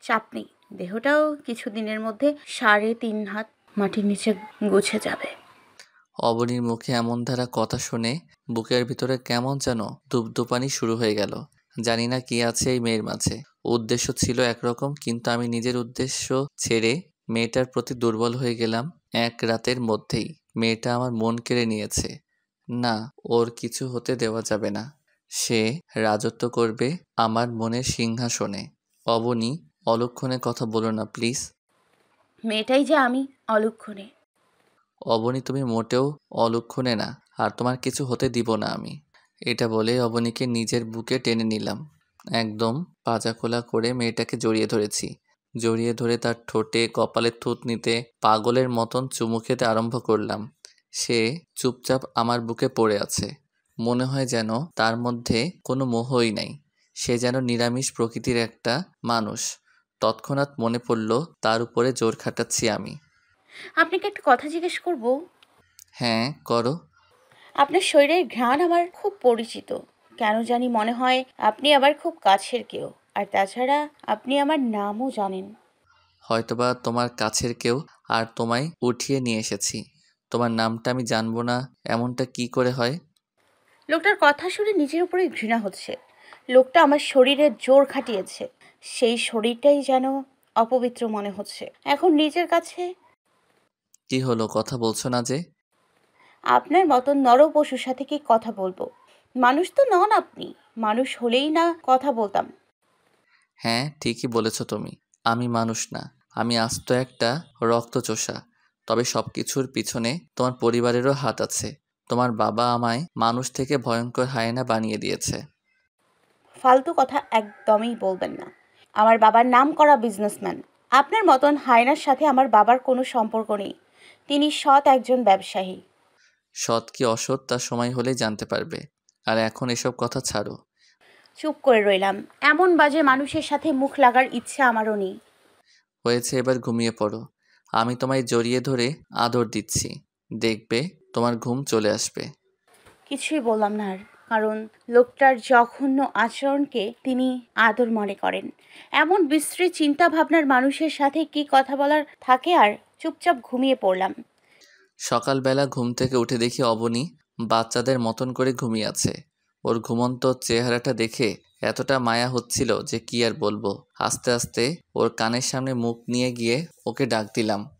চাপ নেই, দেহটাও কিছুদিনের মধ্যে 3.5 হাত মাটির নিচে গুছে যাবে। অবনীর মুখে এমন ধারা কথা শুনে বুকের ভিতরে কেমন যেন ধুপধুপানি শুরু হয়ে গেল। জানি না কি আছে এই মেয়ের মাঝে। উদ্দেশ্য ছিল একরকম, কিন্তু আমি নিজের উদ্দেশ্য ছেড়ে মেয়েটার প্রতি দুর্বল হয়ে গেলাম এক রাতের মধ্যেই। মেয়েটা আমার মন কেড়ে নিয়েছে। না, ওর কিছু হতে দেওয়া যাবে না। সে রাজত্ব করবে আমার মনের সিংহাসনে। অবনী, অলক্ষণে কথা বলো না প্লিজ। মেয়েটাই যে আমি, অলক্ষণে। অবনী, তুমি মোটেও অলক্ষণে না, আর তোমার কিছু হতে দিব না আমি। এটা বলে অবনীকে নিজের বুকে টেনে নিলাম। একদম পাজাখোলা করে মেয়েটাকে জড়িয়ে ধরেছি। জড়িয়ে ধরে তার ঠোঁটে কপালে থুতনিতে পাগলের মতন চুমু খেতে আরম্ভ করলাম। সে চুপচাপ আমার বুকে পড়ে আছে। মনে হয় যেন তার মধ্যে কোনো মোহই নাই। সে যেন নিরামিষ প্রকৃতির একটা মানুষ। তৎক্ষণাৎ মনে পড়ল তার উপরে জোর খাটাচ্ছি আমি। আপনাকে একটা কথা জিজ্ঞেস করব? হ্যাঁ, করো। আপনার শরীরের ঘ্রাণ আমার খুব পরিচিত। কেন জানি মনে হয় আপনি আবার খুব কাছের কেউ। আর তাছাড়া আপনি আমার নামও জানেন। হয়তোবা তোমার কাছের কেউ, আর তোমায় উঠিয়ে নিয়ে এসেছি। তোমার নামটা আমি জানবো না, এমনটা কি করে হয়? লোকটার কথা শুনে নিজের উপরে ঘৃণা হচ্ছে। লোকটা আমার শরীরে জোর খাটিয়েছে। সেই শরীরটাই যেন অপবিত্র মনে হচ্ছে এখন নিজের কাছে। কি হলো, কথা বলছো না যে? আপনার মতন নরপশুর সাথে কি কথা বলবো? মানুষ তো নন আপনি। মানুষ হলেই না কথা বলতাম। হ্যাঁ, ঠিকই বলেছ তুমি। আমি মানুষ না, আমি আস্ত একটা রক্তচোষা। তবে সব কিছুর পিছনে তোমার পরিবারেরও হাত আছে। তোমার বাবা আমায় মানুষ থেকে ভয়ঙ্কর হায়েনা বানিয়ে দিয়েছে। ফালতু কথা একদমই বলবেন না। আমার বাবার নাম করা বিজনেসম্যান। আপনার মতন হায়নার সাথে আমার বাবার কোনো সম্পর্ক নেই। তিনি সৎ একজন ব্যবসায়ী। সৎ কি অসৎ তা সময় হলেই জানতে পারবে। আর এখন এসব কথা ছাড়ো। চুপ করে রইলাম। এমন বাজে মানুষের সাথে মুখ লাগার ইচ্ছে আমারও নেই। হয়েছে, এবার ঘুমিয়ে পড়ো। আমি তোমায় জড়িয়ে ধরে আদর দিচ্ছি। দেখবে তোমার ঘুম চলে আসবে। কিছুই বললাম না আর, কারণ লোকটার জঘন্য আচরণকে তিনি আদর মনে করেন। এমন বিশ্রী চিন্তা ভাবনার মানুষের সাথে কি কথা বলার থাকে আর। চুপচাপ ঘুমিয়ে পড়লাম। সকালবেলা ঘুম থেকে উঠে দেখি অবনী বাচ্চাদের মতন করে ঘুমিয়ে আছে। ওর ঘুমন্ত চেহারাটা দেখে এতটা মায়া হচ্ছিল যে কি আর বলবো। আস্তে আস্তে ওর কানের সামনে মুখ নিয়ে গিয়ে ওকে ডাক দিলাম।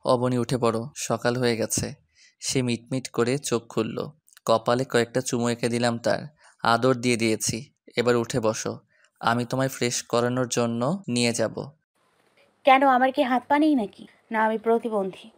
অবনী, উঠে পড়ো, সকাল হয়ে গেছে। সে মিটমিট করে চোখ খুলল। কপালে কয়েকটা চুমু এঁকে দিলাম তার। আদর দিয়ে দিয়েছি। এবার উঠে বসো, আমি তোমায় ফ্রেশ করানোর জন্য নিয়ে যাব। কেন, আমার কি হাত পা নেই নাকি? না আমি প্রতিবন্ধী?